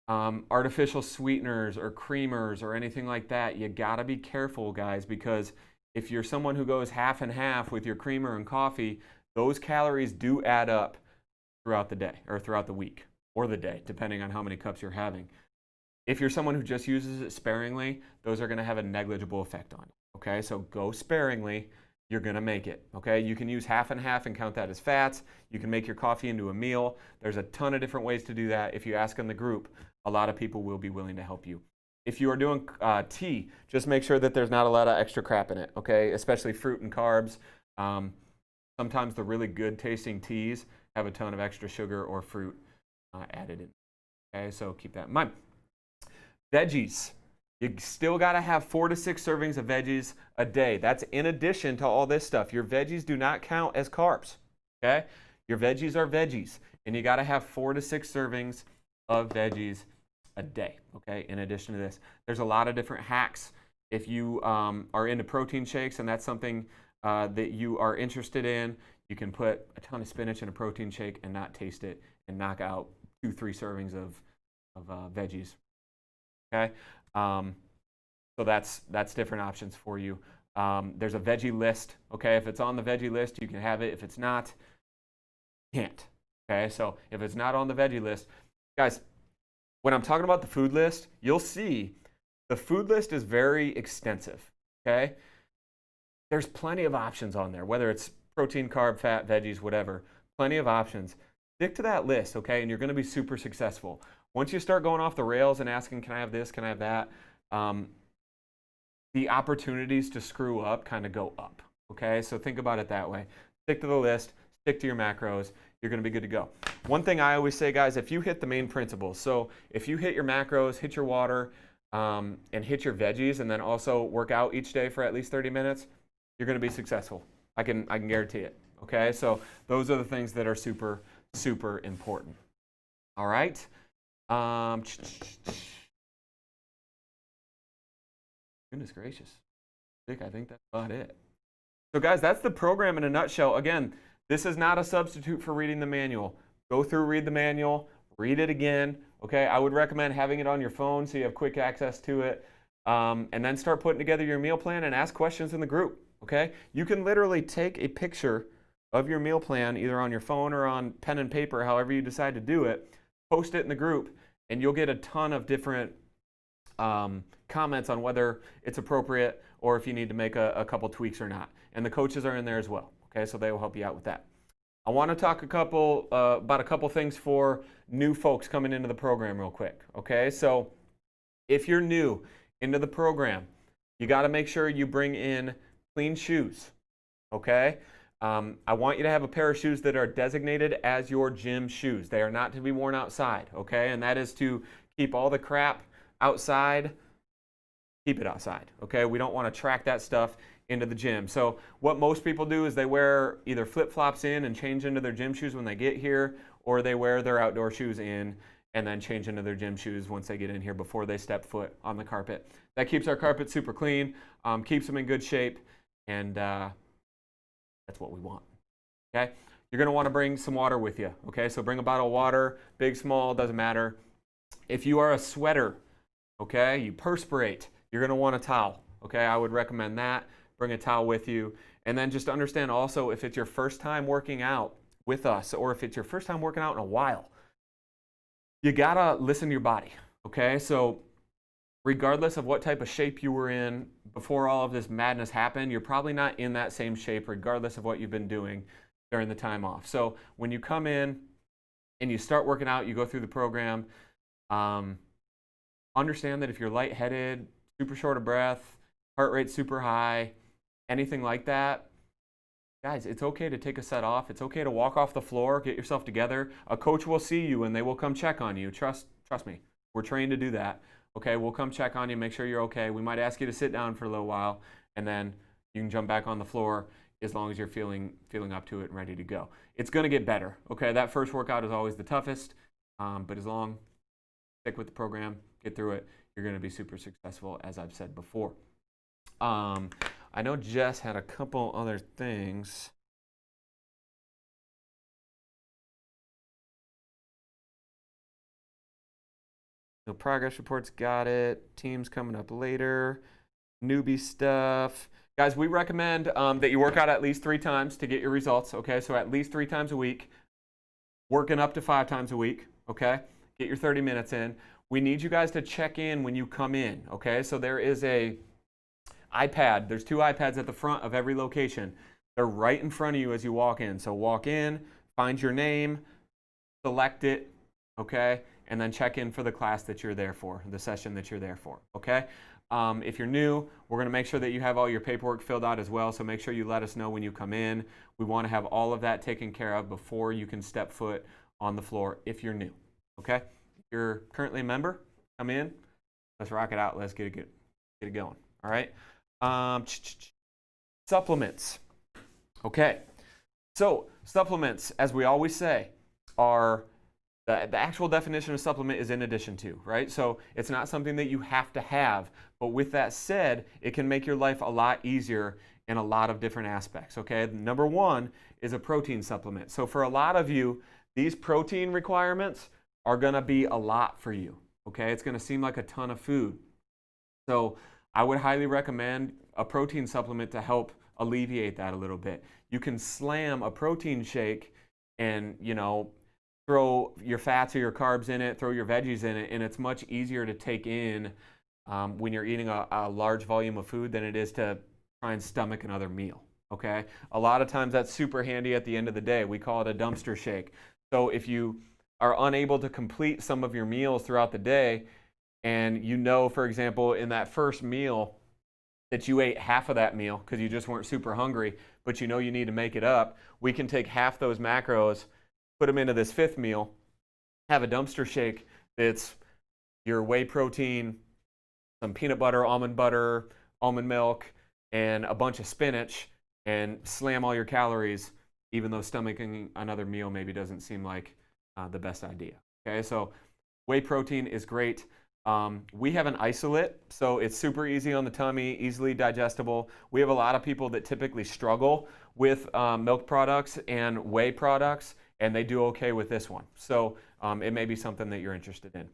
artificial sweeteners or creamers or anything like that, you got to be careful, guys, because if you're someone who goes half and half with your creamer and coffee, those calories do add up throughout the day or throughout the week or the day, depending on how many cups you're having. If you're someone who just uses it sparingly, those are going to have a negligible effect on you. Okay, so go sparingly. You're going to make it. Okay, you can use half and half and count that as fats. You can make your coffee into a meal. There's a ton of different ways to do that. If you ask in the group, a lot of people will be willing to help you. If you are doing tea, just make sure that there's not a lot of extra crap in it, okay? Especially fruit and carbs. Sometimes the really good tasting teas have a ton of extra sugar or fruit added in. Okay, so keep that in mind. Veggies. You still got to have 4 to 6 servings of veggies a day. That's in addition to all this stuff. Your veggies do not count as carbs, okay? Your veggies are veggies, and you got to have 4 to 6 servings of veggies a day, okay? In addition to this, there's a lot of different hacks. If you are into protein shakes and that's something that you are interested in, you can put a ton of spinach in a protein shake and not taste it and knock out 2-3 servings of veggies, okay? So that's different options for you. There's a veggie list, okay? If it's on the veggie list, you can have it. If it's not, you can't, okay? So if it's not on the veggie list, guys, when I'm talking about the food list, you'll see the food list is very extensive, okay? There's plenty of options on there, whether it's protein, carb, fat, veggies, whatever, plenty of options. Stick to that list, okay, and you're going to be super successful. Once you start going off the rails and asking, can I have this, can I have that, the opportunities to screw up kind of go up, okay? So think about it that way. Stick to the list, stick to your macros, you're going to be good to go. One thing I always say, guys, if you hit the main principles, so if you hit your macros, hit your water, and hit your veggies, and then also work out each day for at least 30 minutes, you're going to be successful. I can guarantee it, okay? So those are the things that are super, super important. All right? Goodness gracious. I think that's about it. So guys, that's the program in a nutshell. Again, this is not a substitute for reading the manual. Go through, read the manual, read it again. Okay, I would recommend having it on your phone so you have quick access to it. And then start putting together your meal plan and ask questions in the group. Okay, you can literally take a picture of your meal plan either on your phone or on pen and paper, however you decide to do it, post it in the group, and you'll get a ton of different comments on whether it's appropriate or if you need to make a couple tweaks or not. And the coaches are in there as well. Okay, so they will help you out with that. I want to talk about a couple things for new folks coming into the program real quick. Okay, so if you're new into the program, you got to make sure you bring in clean shoes. Okay, I want you to have a pair of shoes that are designated as your gym shoes. They are not to be worn outside. Okay, and that is to keep all the crap outside. Keep it outside. Okay, we don't want to track that stuff into the gym. So what most people do is they wear either flip-flops in and change into their gym shoes when they get here, or they wear their outdoor shoes in and then change into their gym shoes once they get in here before they step foot on the carpet. That keeps our carpet super clean, keeps them in good shape, and that's what we want. Okay? You're going to want to bring some water with you. Okay? So bring a bottle of water, big, small, doesn't matter. If you are a sweater, okay, you perspirate, you're going to want a towel. Okay? I would recommend that. bring a towel with you. And then just understand also, if it's your first time working out with us, or if it's your first time working out in a while, you gotta listen to your body, okay? So regardless of what type of shape you were in before all of this madness happened, you're probably not in that same shape regardless of what you've been doing during the time off. So when you come in and you start working out, you go through the program, understand that if you're lightheaded, super short of breath, heart rate super high, anything like that, guys, it's okay to take a set off. It's okay to walk off the floor, get yourself together. A coach will see you and they will come check on you. Trust me, we're trained to do that. Okay, we'll come check on you, make sure you're okay. We might ask you to sit down for a little while, and then you can jump back on the floor as long as you're feeling up to it and ready to go. It's going to get better. Okay, that first workout is always the toughest, but as long as you stick with the program, get through it, you're going to be super successful, as I've said before. I know Jess had a couple other things. So progress reports, got it. Teams coming up later. Newbie stuff. Guys, we recommend that you work out at least 3 times to get your results, okay? So at least 3 times a week. Working up to 5 times a week, okay? Get your 30 minutes in. We need you guys to check in when you come in, okay? So there is a iPad. There's 2 iPads at the front of every location. They're right in front of you as you walk in. So walk in, find your name, select it, okay? And then check in for the class that you're there for, the session that you're there for, okay? If you're new, we're going to make sure that you have all your paperwork filled out as well, so make sure you let us know when you come in. We want to have all of that taken care of before you can step foot on the floor if you're new, okay? If you're currently a member, come in. Let's rock it out. Let's get it going, all right? Supplements. Okay, so supplements, as we always say, are the actual definition of supplement is in addition to, right? So it's not something that you have to have, but with that said, it can make your life a lot easier in a lot of different aspects, okay? Number 1 is a protein supplement. So for a lot of you, these protein requirements are gonna be a lot for you, okay? It's gonna seem like a ton of food. So I would highly recommend a protein supplement to help alleviate that a little bit. You can slam a protein shake and, you know, throw your fats or your carbs in it, throw your veggies in it, and it's much easier to take in when you're eating a large volume of food than it is to try and stomach another meal, okay? A lot of times that's super handy at the end of the day. We call it a dumpster shake. So if you are unable to complete some of your meals throughout the day, and you know, for example, in that first meal that you ate half of that meal because you just weren't super hungry, but you know you need to make it up, we can take half those macros, put them into this 5th meal, have a dumpster shake that's your whey protein, some peanut butter, almond milk, and a bunch of spinach, and slam all your calories, even though stomaching another meal maybe doesn't seem like the best idea. Okay, so whey protein is great. We have an isolate, so it's super easy on the tummy, easily digestible. We have a lot of people that typically struggle with milk products and whey products, and they do okay with this one. So it may be something that you're interested in.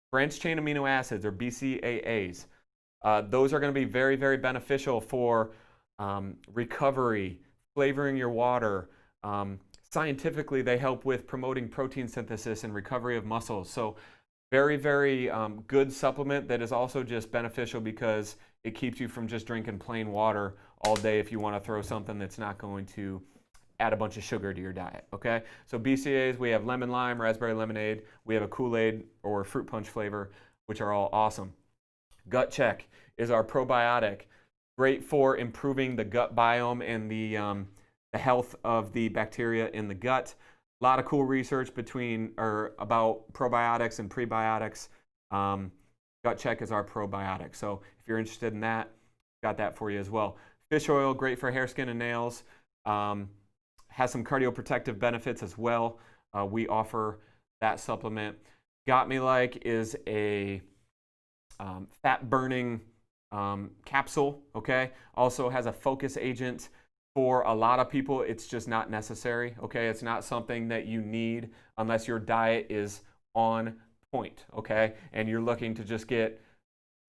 Branched chain amino acids, or BCAAs. Those are going to be very, very beneficial for recovery, flavoring your water. Scientifically, they help with promoting protein synthesis and recovery of muscles. So very, very good supplement that is also just beneficial because it keeps you from just drinking plain water all day if you want to throw something that's not going to add a bunch of sugar to your diet, okay? So BCAAs, we have lemon lime, raspberry lemonade, we have a Kool-Aid or fruit punch flavor, which are all awesome. Gut Check is our probiotic, great for improving the gut biome and the health of the bacteria in the gut. A lot of cool research about probiotics and prebiotics. Gut Check is our probiotic. So if you're interested in that, got that for you as well. Fish oil, great for hair, skin, and nails. Has some cardioprotective benefits as well. We offer that supplement. Got Me Like is a fat burning capsule, okay? Also has a focus agent. For a lot of people, it's just not necessary, okay? It's not something that you need unless your diet is on point, okay? And you're looking to just get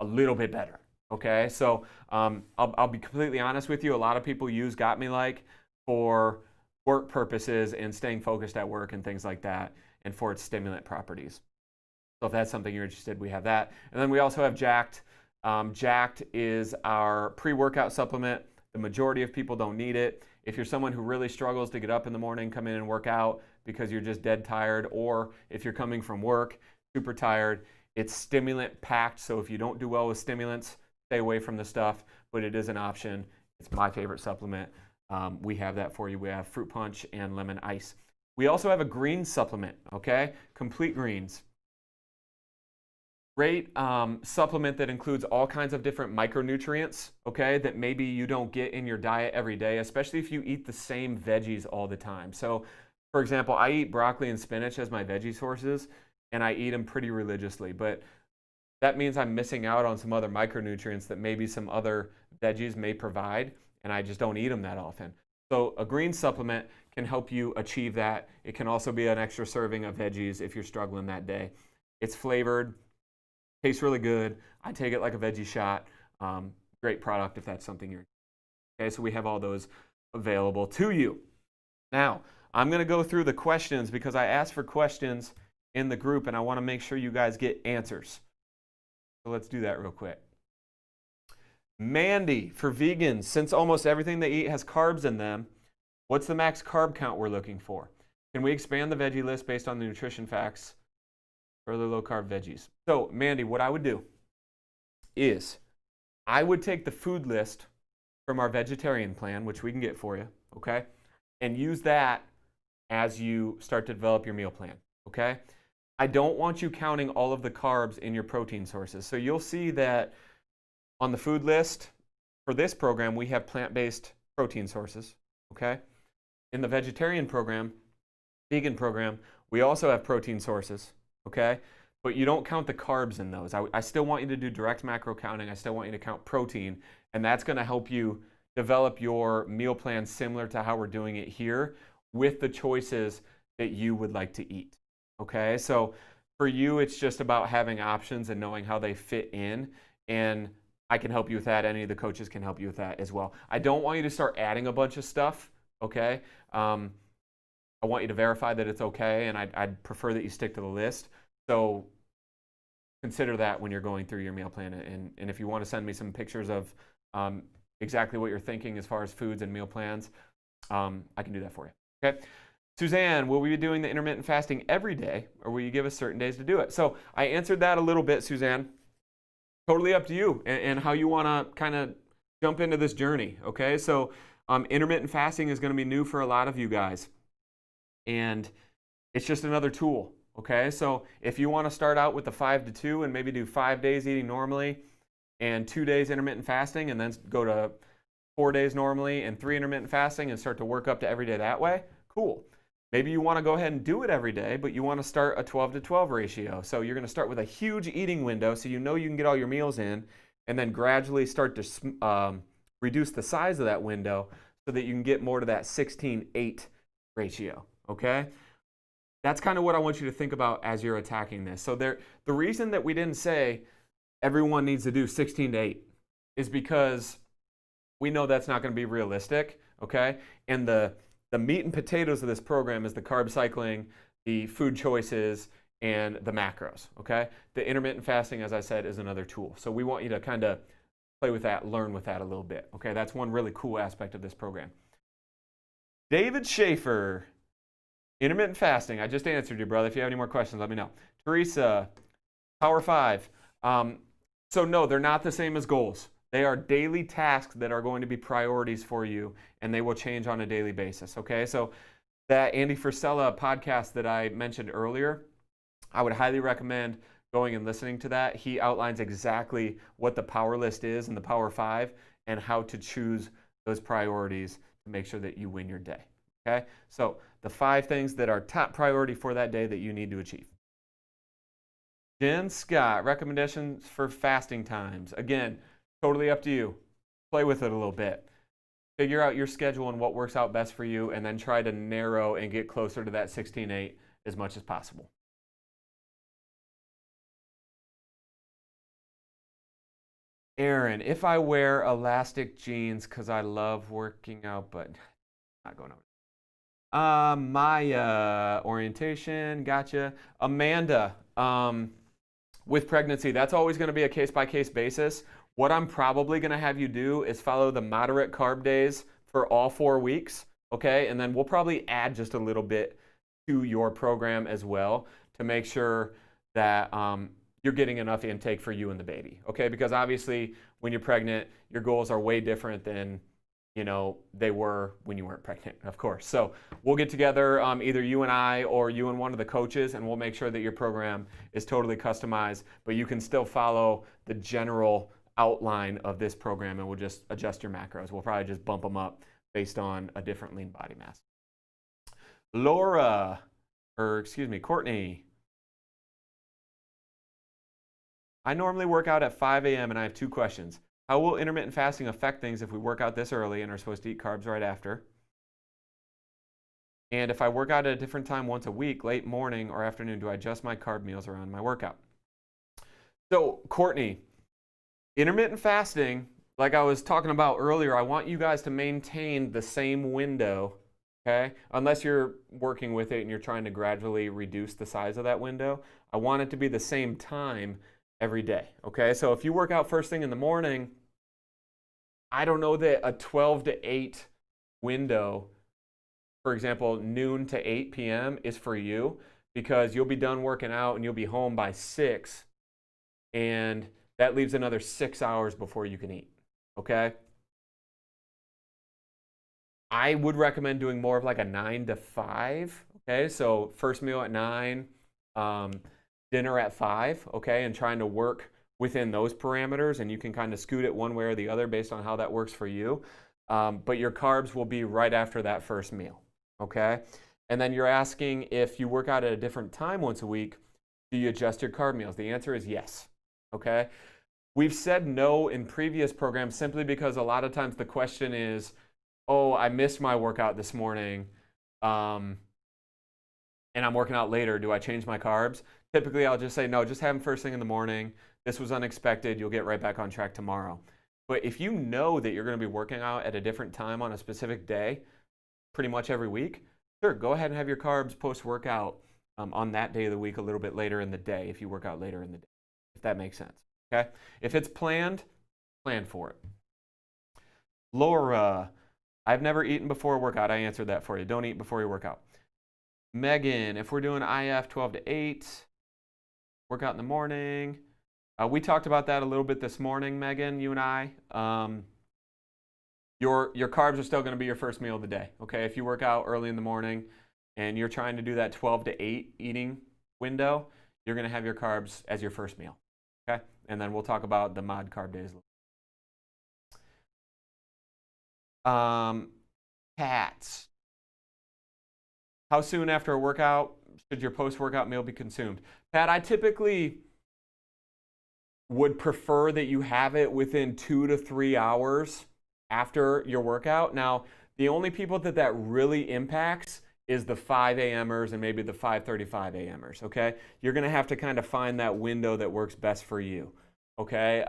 a little bit better, Okay, so I'll be completely honest with you. A lot of people use Got Me Like for work purposes and staying focused at work and things like that, and for its stimulant properties. So if that's something you're interested, we have that. And then we also have Jacked. Jacked is our pre-workout supplement. The majority of people don't need it. If you're someone who really struggles to get up in the morning, come in and work out because you're just dead tired, or if you're coming from work, super tired, it's stimulant packed. So if you don't do well with stimulants, stay away from the stuff, but it is an option. It's my favorite supplement. We have that for you. We have fruit punch and lemon ice. We also have a green supplement, okay? Complete greens. Great supplement that includes all kinds of different micronutrients, okay, that maybe you don't get in your diet every day, especially if you eat the same veggies all the time. So, for example, I eat broccoli and spinach as my veggie sources, and I eat them pretty religiously, but that means I'm missing out on some other micronutrients that maybe some other veggies may provide, and I just don't eat them that often. So a green supplement can help you achieve that. It can also be an extra serving of veggies if you're struggling that day. It's flavored. Tastes really good. I take it like a veggie shot. Great product if that's something you're. Okay, so we have all those available to you. Now, I'm going to go through the questions because I asked for questions in the group and I want to make sure you guys get answers. So let's do that real quick. Mandy, for vegans, since almost everything they eat has carbs in them, what's the max carb count we're looking for? Can we expand the veggie list based on the nutrition facts? Further low-carb veggies. So, Mandy, what I would do is I would take the food list from our vegetarian plan, which we can get for you, okay, and use that as you start to develop your meal plan, okay? I don't want you counting all of the carbs in your protein sources. So you'll see that on the food list for this program, we have plant-based protein sources, okay? In the vegetarian program, vegan program, we also have protein sources, okay? But you don't count the carbs in those. I still want you to do direct macro counting. I still want you to count protein, and that's going to help you develop your meal plan similar to how we're doing it here with the choices that you would like to eat, okay? So for you, it's just about having options and knowing how they fit in, and I can help you with that. Any of the coaches can help you with that as well. I don't want you to start adding a bunch of stuff, okay? I want you to verify that it's okay, and I'd prefer that you stick to the list. So consider that when you're going through your meal plan. And if you want to send me some pictures of exactly what you're thinking as far as foods and meal plans, I can do that for you. Okay. Suzanne, will we be doing the intermittent fasting every day, or will you give us certain days to do it? So I answered that a little bit, Suzanne. Totally up to you and how you want to kind of jump into this journey. Okay. So intermittent fasting is going to be new for a lot of you guys. And it's just another tool. Okay, so if you want to start out with the 5 to 2 and maybe do 5 days eating normally and 2 days intermittent fasting and then go to 4 days normally and 3 intermittent fasting and start to work up to every day that way, cool. Maybe you want to go ahead and do it every day, but you want to start a 12 to 12 ratio. So you're going to start with a huge eating window so you know you can get all your meals in, and then gradually start to reduce the size of that window so that you can get more to that 16-8 ratio, okay? That's kind of what I want you to think about as you're attacking this. So the reason that we didn't say everyone needs to do 16 to 8 is because we know that's not going to be realistic, okay? And the meat and potatoes of this program is the carb cycling, the food choices, and the macros, okay? The intermittent fasting, as I said, is another tool. So we want you to kind of play with that, learn with that a little bit, okay? That's one really cool aspect of this program. David Schaefer. Intermittent fasting, I just answered you, brother. If you have any more questions, let me know. Teresa, Power 5. So no, they're not the same as goals. They are daily tasks that are going to be priorities for you, and they will change on a daily basis, okay? So that Andy Frisella podcast that I mentioned earlier, I would highly recommend going and listening to that. He outlines exactly what the power list is in the Power 5 and how to choose those priorities to make sure that you win your day, okay? So the 5 things that are top priority for that day that you need to achieve. Jen Scott, recommendations for fasting times. Again, totally up to you. Play with it a little bit. Figure out your schedule and what works out best for you, and then try to narrow and get closer to that 16-8 as much as possible. Aaron, if I wear elastic jeans because I love working out, but not going over. My orientation, gotcha. Amanda, with pregnancy, that's always going to be a case-by-case basis. What I'm probably going to have you do is follow the moderate carb days for all 4 weeks, okay? And then we'll probably add just a little bit to your program as well to make sure that you're getting enough intake for you and the baby, okay? Because obviously, when you're pregnant, your goals are way different than they were when you weren't pregnant, of course. So we'll get together, either you and I or you and one of the coaches, and we'll make sure that your program is totally customized, but you can still follow the general outline of this program, and we'll just adjust your macros. We'll probably just bump them up based on a different lean body mass. Courtney. I normally work out at 5 a.m. and I have 2 questions. How will intermittent fasting affect things if we work out this early and are supposed to eat carbs right after? And if I work out at a different time once a week, late morning or afternoon, do I adjust my carb meals around my workout? So, Courtney, intermittent fasting, like I was talking about earlier, I want you guys to maintain the same window, okay? Unless you're working with it and you're trying to gradually reduce the size of that window. I want it to be the same time every day, okay? So if you work out first thing in the morning, I don't know that a 12 to 8 window, for example, noon to 8 p.m. is for you, because you'll be done working out and you'll be home by 6, and that leaves another 6 hours before you can eat, okay? I would recommend doing more of like a 9 to 5, okay? So first meal at 9, dinner at 5, okay? And trying to work within those parameters, and you can kind of scoot it one way or the other based on how that works for you. But your carbs will be right after that first meal, okay? And then you're asking if you work out at a different time once a week, do you adjust your carb meals? The answer is yes, okay? We've said no in previous programs simply because a lot of times the question is, oh, I missed my workout this morning, and I'm working out later. Do I change my carbs? Typically, I'll just say, no, just have them first thing in the morning. This was unexpected. You'll get right back on track tomorrow. But if you know that you're going to be working out at a different time on a specific day, pretty much every week, sure, go ahead and have your carbs post-workout on that day of the week a little bit later in the day if you work out later in the day, if that makes sense, okay? If it's planned, plan for it. Laura, I've never eaten before a workout. I answered that for you. Don't eat before your workout. Megan, if we're doing IF 12 to 8, workout in the morning. We talked about that a little bit this morning, Megan, you and I. Your carbs are still going to be your first meal of the day, okay? If you work out early in the morning and you're trying to do that 12 to 8 eating window, you're going to have your carbs as your first meal, okay? And then we'll talk about the mod carb days. Cats. How soon after a workout should your post-workout meal be consumed? Pat, I typically would prefer that you have it within 2 to 3 hours after your workout. Now, the only people that really impacts is the 5 a.m.ers and maybe the 5:35 a.m.ers, okay? You're going to have to kind of find that window that works best for you, okay?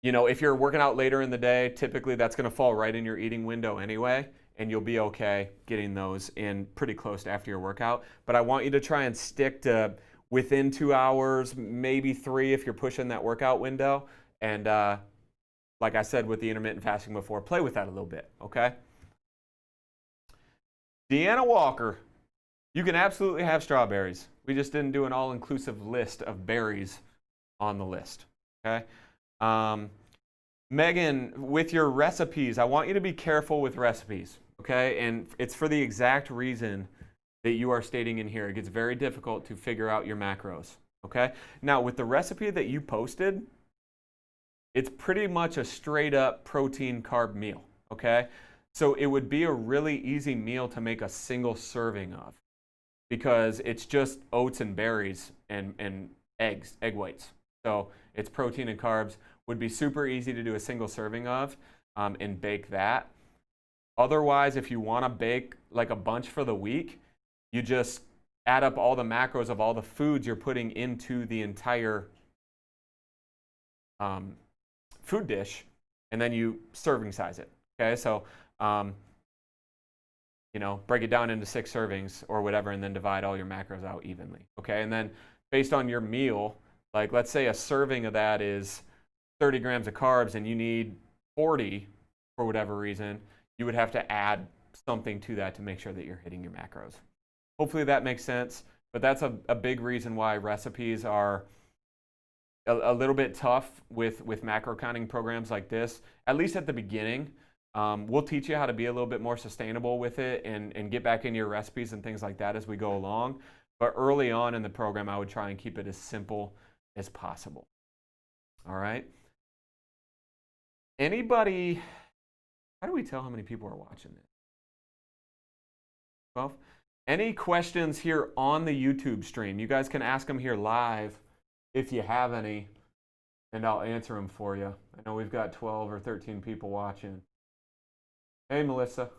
If you're working out later in the day, typically that's going to fall right in your eating window anyway, and you'll be okay getting those in pretty close to after your workout. But I want you to try and stick to within 2 hours, maybe 3 if you're pushing that workout window. And like I said with the intermittent fasting before, play with that a little bit, okay? Deanna Walker, you can absolutely have strawberries. We just didn't do an all-inclusive list of berries on the list, okay? Megan, with your recipes, I want you to be careful with recipes, okay? And it's for the exact reason that you are stating in here. It gets very difficult to figure out your macros, okay? Now, with the recipe that you posted, it's pretty much a straight up protein carb meal, okay? So it would be a really easy meal to make a single serving of, because it's just oats and berries and eggs, egg whites. So it's protein and carbs. Would be super easy to do a single serving of and bake that. Otherwise, if you want to bake like a bunch for the week, you just add up all the macros of all the foods you're putting into the entire food dish, and then you serving size it. Okay, so break it down into 6 servings or whatever, and then divide all your macros out evenly. Okay, and then based on your meal, like let's say a serving of that is 30 grams of carbs and you need 40 for whatever reason, you would have to add something to that to make sure that you're hitting your macros. Hopefully that makes sense, but that's a big reason why recipes are a little bit tough with macro counting programs like this, at least at the beginning. We'll teach you how to be a little bit more sustainable with it and get back into your recipes and things like that as we go along. But early on in the program, I would try and keep it as simple as possible. All right. Anybody, how do we tell how many people are watching this? 12? Any questions here on the YouTube stream? You guys can ask them here live if you have any, and I'll answer them for you. I know we've got 12 or 13 people watching. Hey, Melissa.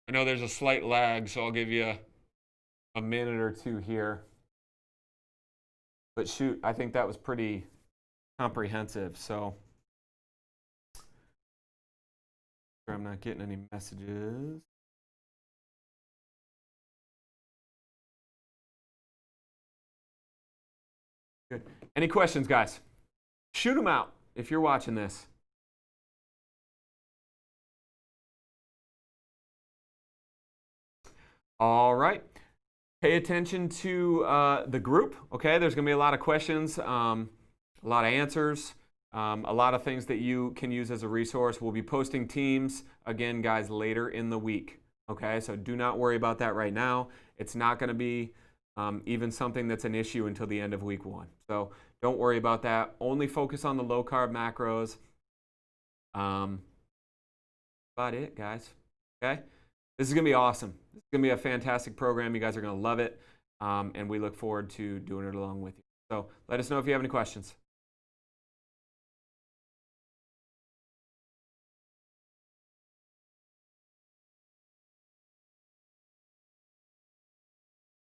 I know there's a slight lag, so I'll give you a minute or two here. But shoot, I think that was pretty comprehensive, so I'm not getting any messages. Good. Any questions, guys? Shoot them out if you're watching this. All right. Pay attention to the group, okay? There's going to be a lot of questions, a lot of answers, a lot of things that you can use as a resource. We'll be posting teams, again, guys, later in the week, okay? So do not worry about that right now. It's not going to be even something that's an issue until the end of week 1. So don't worry about that. Only focus on the low-carb macros. About it, guys, okay? This is going to be awesome. It's going to be a fantastic program. You guys are going to love it, and we look forward to doing it along with you. So let us know if you have any questions.